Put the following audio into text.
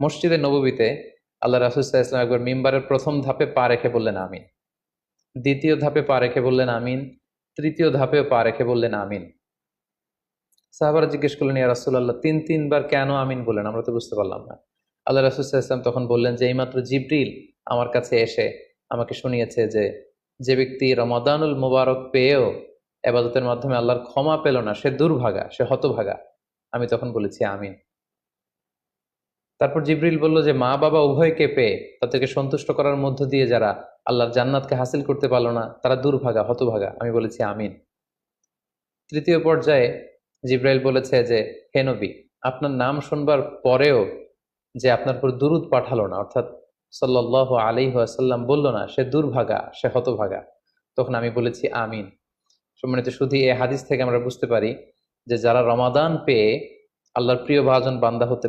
মসজিদে নববীতে আল্লাহ রাসূল সাল্লাল্লাহু আলাইহি ওয়াসাল্লাম একবার মিম্বারের প্রথম ধাপে পা রেখে বললেন আমিন, দ্বিতীয় ধাপে পা রেখে বললেন আমিন, তৃতীয় ধাপেও পা রেখে বললেন আমিন। সাহাবারা জিজ্ঞেস করলেন, ইয়া রাসূলুল্লাহ, তিনবার কেন আমিন বললেন? আমরা তো বুঝতে পারলাম না। আল্লাহ রাসূল সাল্লাল্লাহু আলাইহি ওয়াসাল্লাম তখন বললেন যে এইমাত্র জিবরিল আমার কাছে এসে আমাকে শুনিয়েছে যে যে ব্যক্তি রমাদানুল মুবারক পেয়েও ইবাদতের মাধ্যমে আল্লাহর ক্ষমা পেল না, সে দুর্ভাগা, সে হতভাগা। আমি তখন বলেছি আমিন। তারপর জিবরিল বলল যে মা বাবা উভয়কে পেয়ে তাদেরকে সন্তুষ্ট করার মধ্য দিয়ে যারা আল্লাহর জান্নাতকে হাসিল করতে পারলো না, তারা দুর্ভাগা, হতভাগা। আমি বলেছি আমিন। তৃতীয় পর্যায়ে জিব্রাইল বলেছে যে হে নবী, আপনার নাম শুনবার পরেও যে আপনার উপর দুরূদ পাঠালো না, অর্থাৎ সাল্লাল্লাহু আলাইহি ওয়াসাল্লাম বলল না, সে দুর্ভাগা, সে হতভাগা। তখন আমি বলেছি আমিন। সম্মানিত শুধু এই হাদিস থেকে আমরা বুঝতে পারি যে যারা রমাদান পেয়ে আল্লাহর প্রিয় ভাজন বান্দা হতে